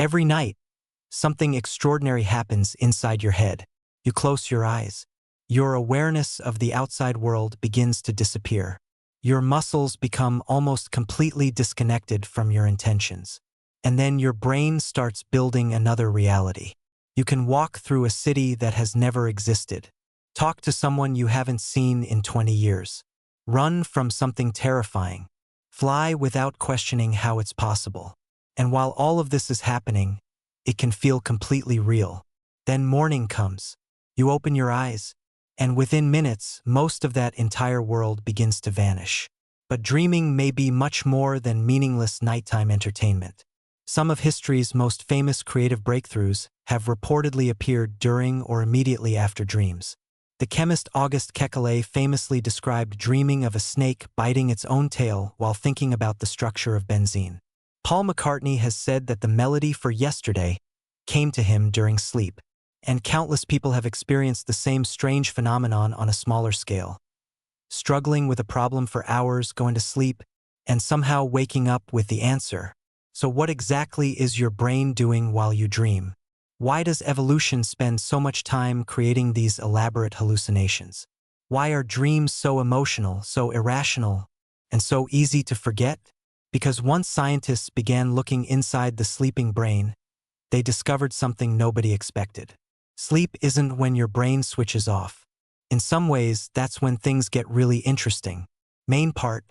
Every night, something extraordinary happens inside your head. You close your eyes. Your awareness of the outside world begins to disappear. Your muscles become almost completely disconnected from your intentions. And then your brain starts building another reality. You can walk through a city that has never existed. Talk to someone you haven't seen in 20 years. Run from something terrifying. Fly without questioning how it's possible. And while all of this is happening, it can feel completely real. Then morning comes. You open your eyes, and within minutes, most of that entire world begins to vanish. But dreaming may be much more than meaningless nighttime entertainment. Some of history's most famous creative breakthroughs have reportedly appeared during or immediately after dreams. The chemist August Kekulé famously described dreaming of a snake biting its own tail while thinking about the structure of benzene. Paul McCartney has said that the melody for Yesterday came to him during sleep, and countless people have experienced the same strange phenomenon on a smaller scale. Struggling with a problem for hours, going to sleep, and somehow waking up with the answer. So what exactly is your brain doing while you dream? Why does evolution spend so much time creating these elaborate hallucinations? Why are dreams so emotional, so irrational, and so easy to forget? Because once scientists began looking inside the sleeping brain, they discovered something nobody expected. Sleep isn't when your brain switches off. In some ways, that's when things get really interesting. Main part,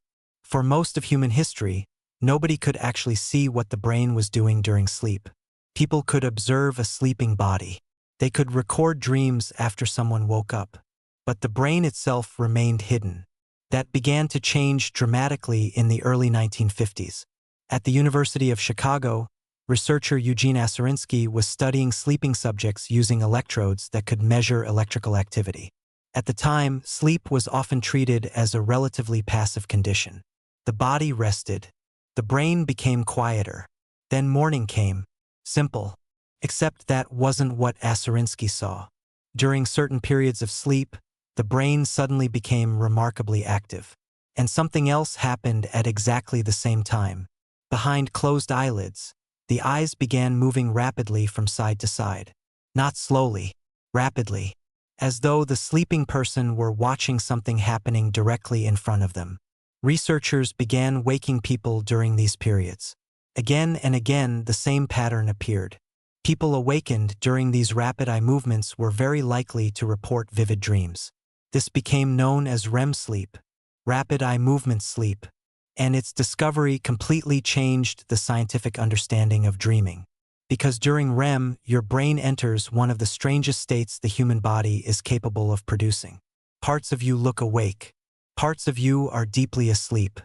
for most of human history, nobody could actually see what the brain was doing during sleep. People could observe a sleeping body. They could record dreams after someone woke up. But the brain itself remained hidden. That began to change dramatically in the early 1950s. At the University of Chicago, researcher Eugene Aserinsky was studying sleeping subjects using electrodes that could measure electrical activity. At the time, sleep was often treated as a relatively passive condition. The body rested. The brain became quieter. Then morning came. Simple. Except that wasn't what Aserinsky saw. During certain periods of sleep, the brain suddenly became remarkably active. And something else happened at exactly the same time. Behind closed eyelids, the eyes began moving rapidly from side to side. Not slowly, rapidly. As though the sleeping person were watching something happening directly in front of them. Researchers began waking people during these periods. Again and again, the same pattern appeared. People awakened during these rapid eye movements were very likely to report vivid dreams. This became known as REM sleep, rapid eye movement sleep, and its discovery completely changed the scientific understanding of dreaming. Because during REM, your brain enters one of the strangest states the human body is capable of producing. Parts of you look awake. Parts of you are deeply asleep.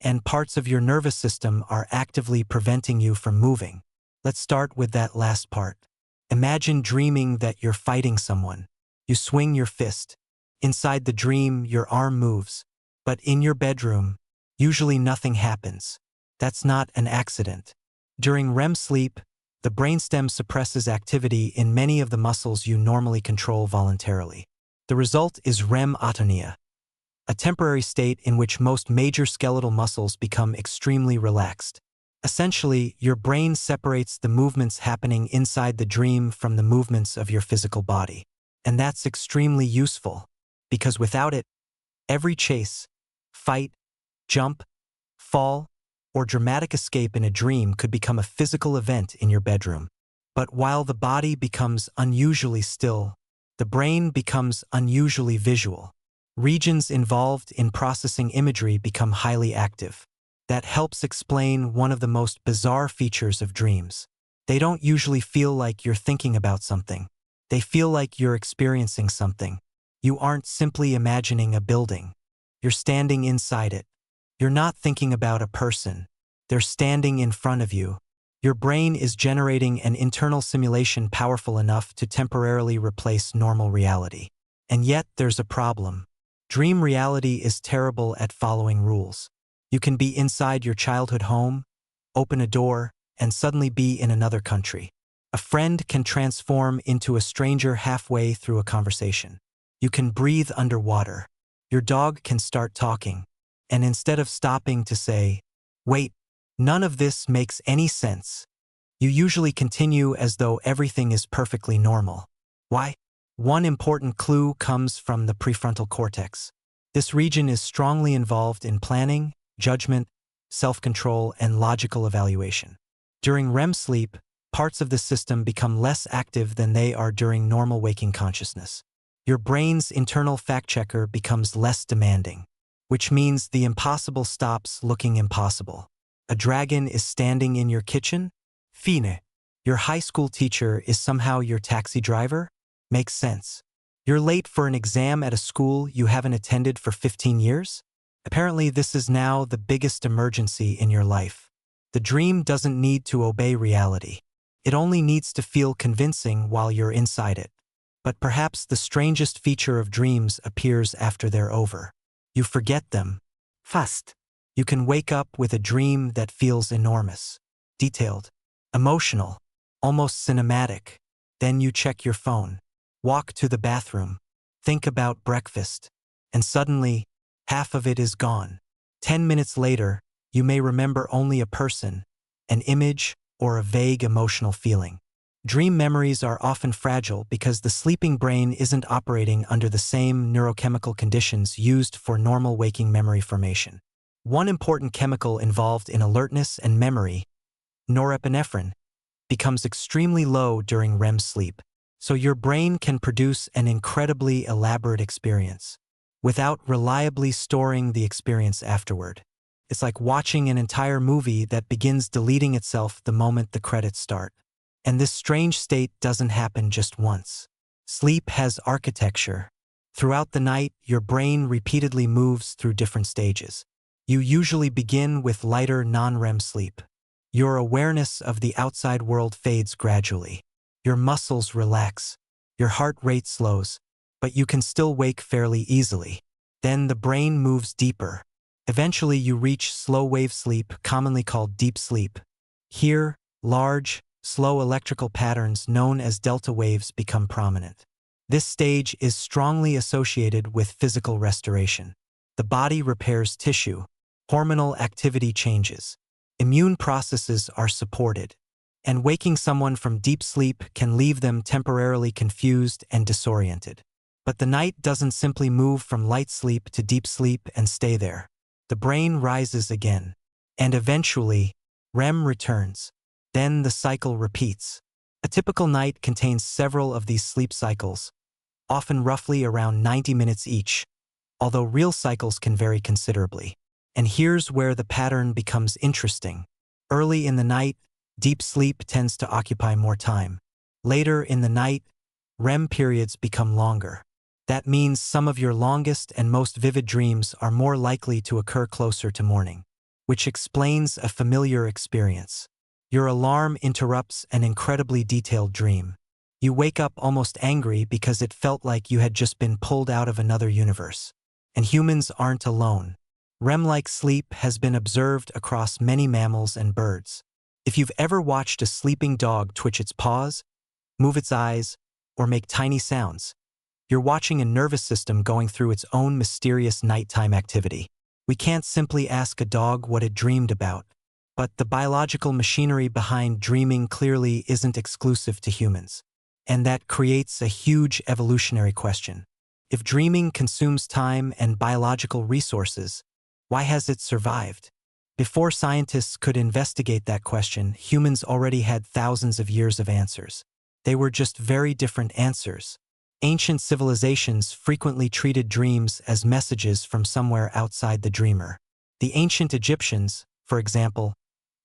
And parts of your nervous system are actively preventing you from moving. Let's start with that last part. Imagine dreaming that you're fighting someone. You swing your fist. Inside the dream, your arm moves. But in your bedroom, usually nothing happens. That's not an accident. During REM sleep, the brainstem suppresses activity in many of the muscles you normally control voluntarily. The result is REM atonia, a temporary state in which most major skeletal muscles become extremely relaxed. Essentially, your brain separates the movements happening inside the dream from the movements of your physical body. And that's extremely useful, because without it, every chase, fight, jump, fall, or dramatic escape in a dream could become a physical event in your bedroom. But while the body becomes unusually still, the brain becomes unusually visual. Regions involved in processing imagery become highly active. That helps explain one of the most bizarre features of dreams. They don't usually feel like you're thinking about something. They feel like you're experiencing something. You aren't simply imagining a building. You're standing inside it. You're not thinking about a person. They're standing in front of you. Your brain is generating an internal simulation powerful enough to temporarily replace normal reality. And yet there's a problem. Dream reality is terrible at following rules. You can be inside your childhood home, open a door, and suddenly be in another country. A friend can transform into a stranger halfway through a conversation. You can breathe underwater. Your dog can start talking. And instead of stopping to say, "Wait, none of this makes any sense," You usually continue as though everything is perfectly normal. Why? One important clue comes from the prefrontal cortex. This region is strongly involved in planning, judgment, self-control, and logical evaluation. During REM sleep, parts of the system become less active than they are during normal waking consciousness. Your brain's internal fact-checker becomes less demanding, which means the impossible stops looking impossible. A dragon is standing in your kitchen? Fine. Your high school teacher is somehow your taxi driver? Makes sense. You're late for an exam at a school you haven't attended for 15 years? Apparently, this is now the biggest emergency in your life. The dream doesn't need to obey reality. It only needs to feel convincing while you're inside it. But perhaps the strangest feature of dreams appears after they're over. You forget them. Fast. You can wake up with a dream that feels enormous, detailed, emotional, almost cinematic. Then you check your phone, walk to the bathroom, think about breakfast, and suddenly, half of it is gone. 10 minutes later, you may remember only a person, an image, or a vague emotional feeling. Dream memories are often fragile because the sleeping brain isn't operating under the same neurochemical conditions used for normal waking memory formation. One important chemical involved in alertness and memory, norepinephrine, becomes extremely low during REM sleep, so your brain can produce an incredibly elaborate experience without reliably storing the experience afterward. It's like watching an entire movie that begins deleting itself the moment the credits start. And this strange state doesn't happen just once. Sleep has architecture. Throughout the night, your brain repeatedly moves through different stages. You usually begin with lighter non-REM sleep. Your awareness of the outside world fades gradually. Your muscles relax. Your heart rate slows, but you can still wake fairly easily. Then the brain moves deeper. Eventually you reach slow-wave sleep, commonly called deep sleep. Here, large, slow electrical patterns known as delta waves become prominent. This stage is strongly associated with physical restoration. The body repairs tissue, hormonal activity changes, immune processes are supported, and waking someone from deep sleep can leave them temporarily confused and disoriented. But the night doesn't simply move from light sleep to deep sleep and stay there. The brain rises again, and eventually, REM returns. Then the cycle repeats. A typical night contains several of these sleep cycles, often roughly around 90 minutes each, although real cycles can vary considerably. And here's where the pattern becomes interesting. Early in the night, deep sleep tends to occupy more time. Later in the night, REM periods become longer. That means some of your longest and most vivid dreams are more likely to occur closer to morning, which explains a familiar experience. Your alarm interrupts an incredibly detailed dream. You wake up almost angry because it felt like you had just been pulled out of another universe. And humans aren't alone. REM-like sleep has been observed across many mammals and birds. If you've ever watched a sleeping dog twitch its paws, move its eyes, or make tiny sounds, you're watching a nervous system going through its own mysterious nighttime activity. We can't simply ask a dog what it dreamed about. But the biological machinery behind dreaming clearly isn't exclusive to humans. And that creates a huge evolutionary question. If dreaming consumes time and biological resources, why has it survived? Before scientists could investigate that question, humans already had thousands of years of answers. They were just very different answers. Ancient civilizations frequently treated dreams as messages from somewhere outside the dreamer. The ancient Egyptians, for example,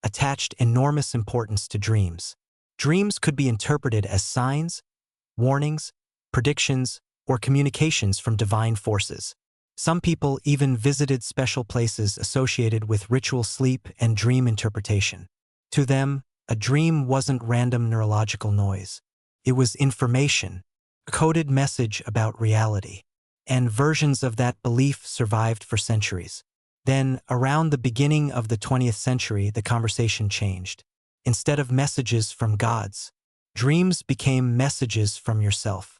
attached enormous importance to dreams. Dreams could be interpreted as signs, warnings, predictions, or communications from divine forces. Some people even visited special places associated with ritual sleep and dream interpretation. To them, a dream wasn't random neurological noise. It was information, a coded message about reality. And versions of that belief survived for centuries. Then, around the beginning of the 20th century, the conversation changed. Instead of messages from gods, dreams became messages from yourself.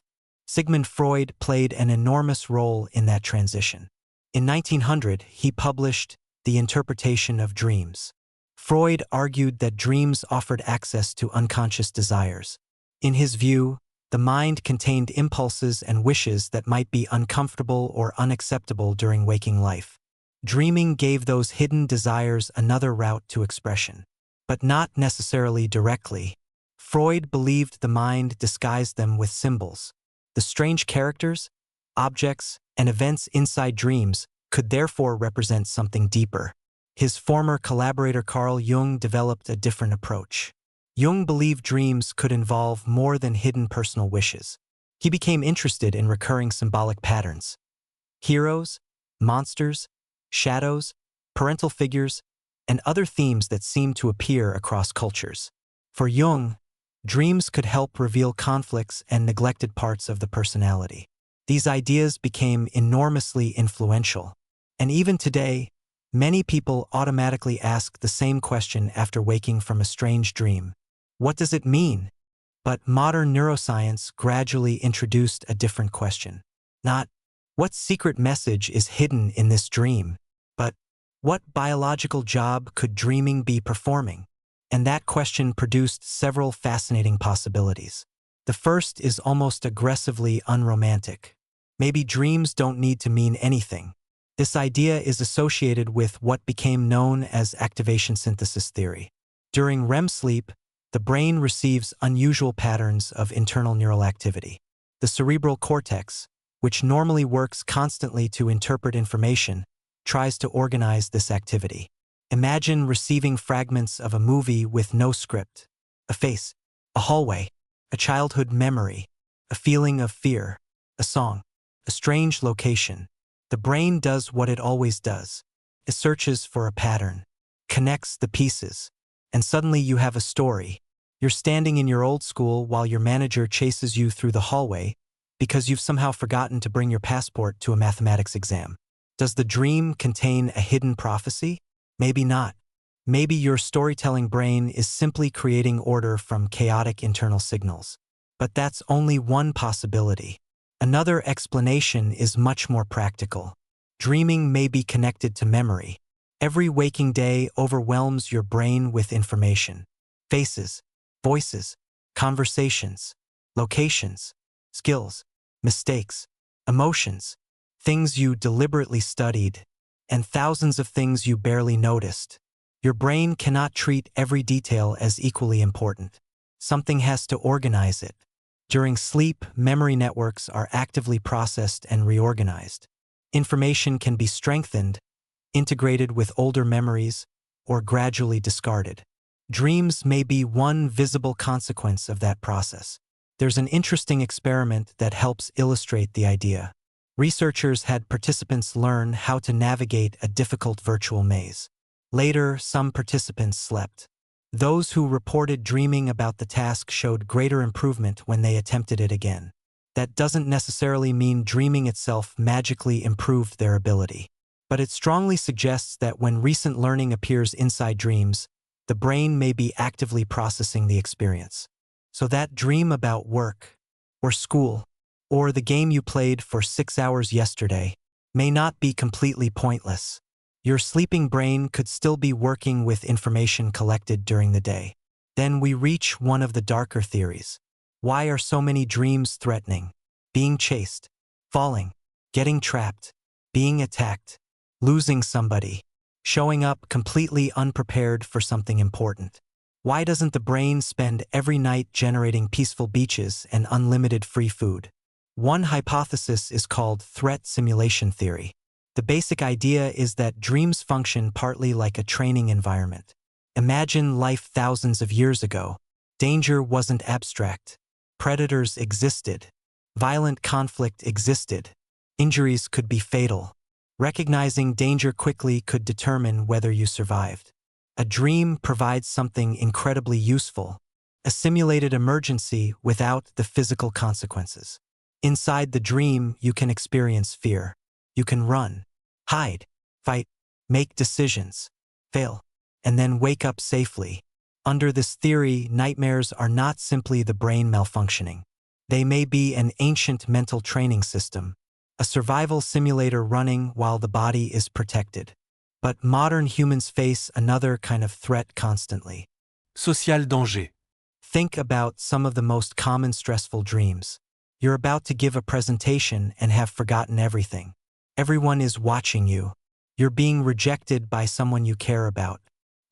Sigmund Freud played an enormous role in that transition. In 1900, he published The Interpretation of Dreams. Freud argued that dreams offered access to unconscious desires. In his view, the mind contained impulses and wishes that might be uncomfortable or unacceptable during waking life. Dreaming gave those hidden desires another route to expression, but not necessarily directly. Freud believed the mind disguised them with symbols. The strange characters, objects, and events inside dreams could therefore represent something deeper. His former collaborator Carl Jung developed a different approach. Jung believed dreams could involve more than hidden personal wishes. He became interested in recurring symbolic patterns. Heroes, monsters, shadows, parental figures, and other themes that seem to appear across cultures. For Jung, dreams could help reveal conflicts and neglected parts of the personality. These ideas became enormously influential, and even today, many people automatically ask the same question after waking from a strange dream. What does it mean? But modern neuroscience gradually introduced a different question. Not, what secret message is hidden in this dream? But, what biological job could dreaming be performing? And that question produced several fascinating possibilities. The first is almost aggressively unromantic. Maybe dreams don't need to mean anything. This idea is associated with what became known as activation synthesis theory. During REM sleep, the brain receives unusual patterns of internal neural activity. The cerebral cortex, which normally works constantly to interpret information, tries to organize this activity. Imagine receiving fragments of a movie with no script, a face, a hallway, a childhood memory, a feeling of fear, a song, a strange location. The brain does what it always does. It searches for a pattern, connects the pieces, and suddenly you have a story. You're standing in your old school while your manager chases you through the hallway because you've somehow forgotten to bring your passport to a mathematics exam. Does the dream contain a hidden prophecy? Maybe not. Maybe your storytelling brain is simply creating order from chaotic internal signals. But that's only one possibility. Another explanation is much more practical. Dreaming may be connected to memory. Every waking day overwhelms your brain with information. Faces, voices, conversations, locations, skills, mistakes, emotions, things you deliberately studied, and thousands of things you barely noticed. Your brain cannot treat every detail as equally important. Something has to organize it. During sleep, memory networks are actively processed and reorganized. Information can be strengthened, integrated with older memories, or gradually discarded. Dreams may be one visible consequence of that process. There's an interesting experiment that helps illustrate the idea. Researchers had participants learn how to navigate a difficult virtual maze. Later, some participants slept. Those who reported dreaming about the task showed greater improvement when they attempted it again. That doesn't necessarily mean dreaming itself magically improved their ability. But it strongly suggests that when recent learning appears inside dreams, the brain may be actively processing the experience. So that dream about work, or school, or the game you played for 6 hours yesterday may not be completely pointless. Your sleeping brain could still be working with information collected during the day. Then we reach one of the darker theories. Why are so many dreams threatening? Being chased, falling, getting trapped, being attacked, losing somebody, showing up completely unprepared for something important. Why doesn't the brain spend every night generating peaceful beaches and unlimited free food? One hypothesis is called threat simulation theory. The basic idea is that dreams function partly like a training environment. Imagine life thousands of years ago. Danger wasn't abstract. Predators existed. Violent conflict existed. Injuries could be fatal. Recognizing danger quickly could determine whether you survived. A dream provides something incredibly useful, a simulated emergency without the physical consequences. Inside the dream, you can experience fear. You can run, hide, fight, make decisions, fail, and then wake up safely. Under this theory, nightmares are not simply the brain malfunctioning. They may be an ancient mental training system, a survival simulator running while the body is protected. But modern humans face another kind of threat constantly. Social danger. Think about some of the most common stressful dreams. You're about to give a presentation and have forgotten everything. Everyone is watching you. You're being rejected by someone you care about.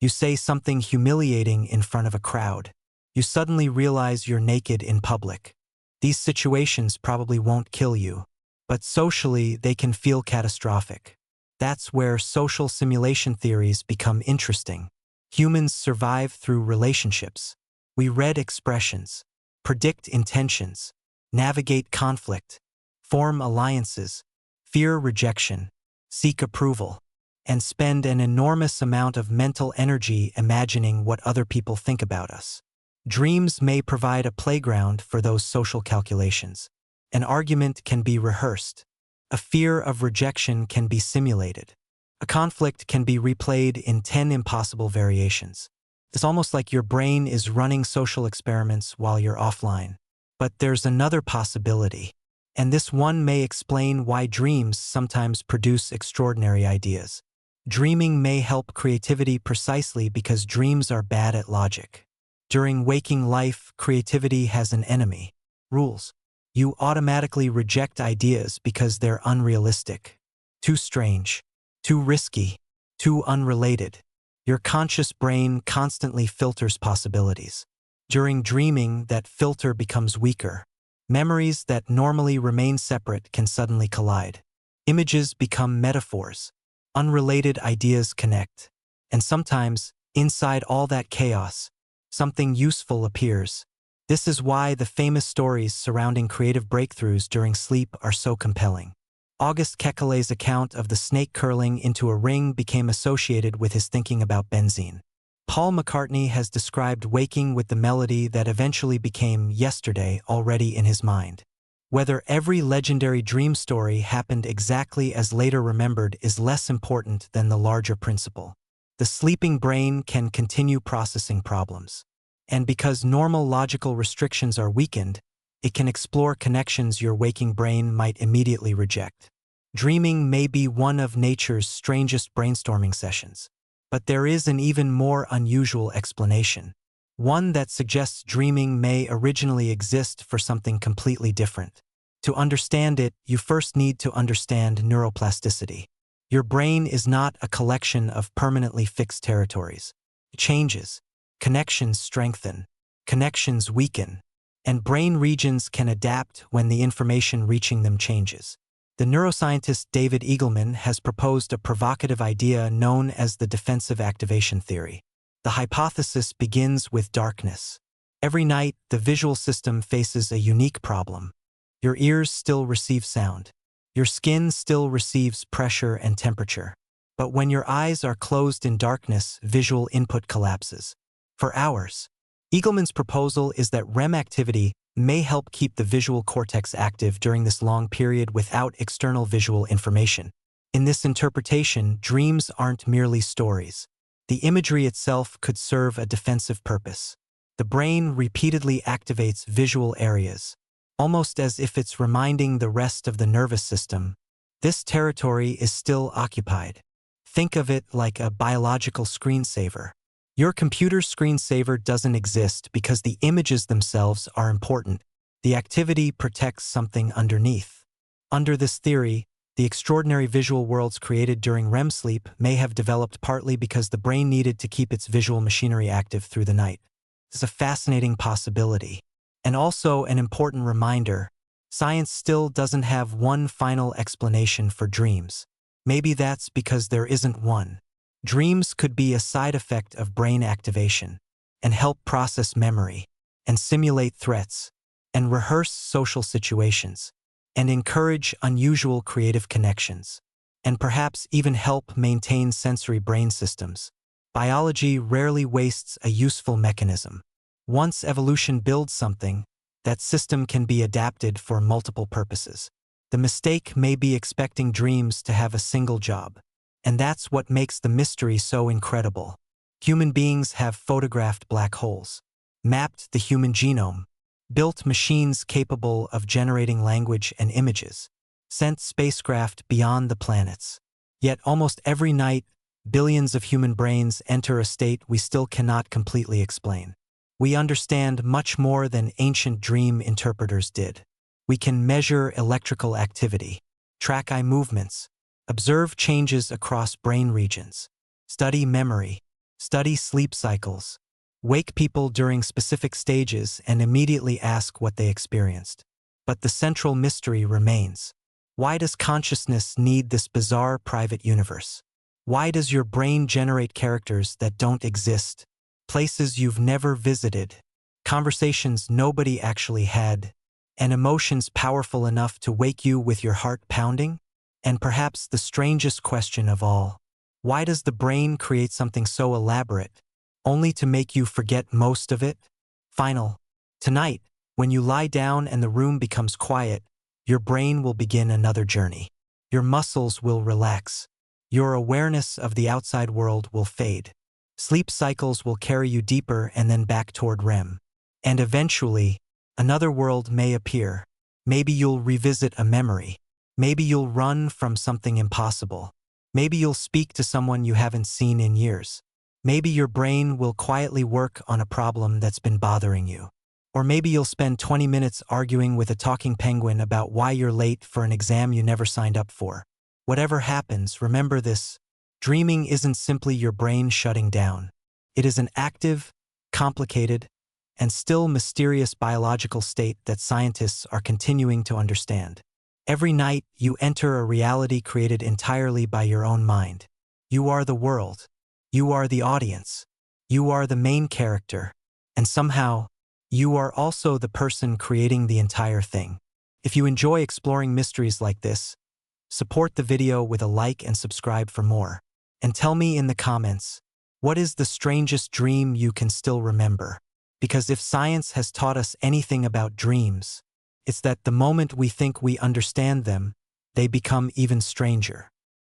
You say something humiliating in front of a crowd. You suddenly realize you're naked in public. These situations probably won't kill you, but socially they can feel catastrophic. That's where social simulation theories become interesting. Humans survive through relationships. We read expressions, predict intentions, navigate conflict, form alliances, fear rejection, seek approval, and spend an enormous amount of mental energy imagining what other people think about us. Dreams may provide a playground for those social calculations. An argument can be rehearsed. A fear of rejection can be simulated. A conflict can be replayed in 10 impossible variations. It's almost like your brain is running social experiments while you're offline. But there's another possibility, and this one may explain why dreams sometimes produce extraordinary ideas. Dreaming may help creativity precisely because dreams are bad at logic. During waking life, creativity has an enemy: rules. You automatically reject ideas because they're unrealistic, too strange, too risky, too unrelated. Your conscious brain constantly filters possibilities. During dreaming, that filter becomes weaker. Memories that normally remain separate can suddenly collide. Images become metaphors. Unrelated ideas connect. And sometimes, inside all that chaos, something useful appears. This is why the famous stories surrounding creative breakthroughs during sleep are so compelling. Auguste Kekele's account of the snake curling into a ring became associated with his thinking about benzene. Paul McCartney has described waking with the melody that eventually became Yesterday already in his mind. Whether every legendary dream story happened exactly as later remembered is less important than the larger principle. The sleeping brain can continue processing problems. And because normal logical restrictions are weakened, it can explore connections your waking brain might immediately reject. Dreaming may be one of nature's strangest brainstorming sessions. But there is an even more unusual explanation. One that suggests dreaming may originally exist for something completely different. To understand it, you first need to understand neuroplasticity. Your brain is not a collection of permanently fixed territories. It changes. Connections strengthen. Connections weaken. And brain regions can adapt when the information reaching them changes. The neuroscientist David Eagleman has proposed a provocative idea known as the defensive activation theory. The hypothesis begins with darkness. Every night, the visual system faces a unique problem. Your ears still receive sound. Your skin still receives pressure and temperature. But when your eyes are closed in darkness, visual input collapses. For hours. Eagleman's proposal is that REM activity may help keep the visual cortex active during this long period without external visual information. In this interpretation, dreams aren't merely stories. The imagery itself could serve a defensive purpose. The brain repeatedly activates visual areas, almost as if it's reminding the rest of the nervous system, this territory is still occupied. Think of it like a biological screensaver. Your computer's screensaver doesn't exist because the images themselves are important. The activity protects something underneath. Under this theory, the extraordinary visual worlds created during REM sleep may have developed partly because the brain needed to keep its visual machinery active through the night. This is a fascinating possibility. And also an important reminder, science still doesn't have one final explanation for dreams. Maybe that's because there isn't one. Dreams could be a side effect of brain activation, and help process memory, and simulate threats, and rehearse social situations, and encourage unusual creative connections, and perhaps even help maintain sensory brain systems. Biology rarely wastes a useful mechanism. Once evolution builds something, that system can be adapted for multiple purposes. The mistake may be expecting dreams to have a single job. And that's what makes the mystery so incredible. Human beings have photographed black holes, mapped the human genome, built machines capable of generating language and images, sent spacecraft beyond the planets. Yet almost every night, billions of human brains enter a state we still cannot completely explain. We understand much more than ancient dream interpreters did. We can measure electrical activity, track eye movements, observe changes across brain regions, study memory, study sleep cycles, wake people during specific stages and immediately ask what they experienced. But the central mystery remains. Why does consciousness need this bizarre private universe? Why does your brain generate characters that don't exist, places you've never visited, conversations nobody actually had, and emotions powerful enough to wake you with your heart pounding? And perhaps the strangest question of all, why does the brain create something so elaborate, only to make you forget most of it? Tonight, when you lie down and the room becomes quiet, your brain will begin another journey. Your muscles will relax. Your awareness of the outside world will fade. Sleep cycles will carry you deeper and then back toward REM. And eventually, another world may appear. Maybe you'll revisit a memory. Maybe you'll run from something impossible. Maybe you'll speak to someone you haven't seen in years. Maybe your brain will quietly work on a problem that's been bothering you. Or maybe you'll spend 20 minutes arguing with a talking penguin about why you're late for an exam you never signed up for. Whatever happens, remember this: dreaming isn't simply your brain shutting down. It is an active, complicated, and still mysterious biological state that scientists are continuing to understand. Every night, you enter a reality created entirely by your own mind. You are the world. You are the audience. You are the main character. And somehow, you are also the person creating the entire thing. If you enjoy exploring mysteries like this, support the video with a like and subscribe for more. And tell me in the comments, what is the strangest dream you can still remember? Because if science has taught us anything about dreams, it's that the moment we think we understand them, they become even stranger.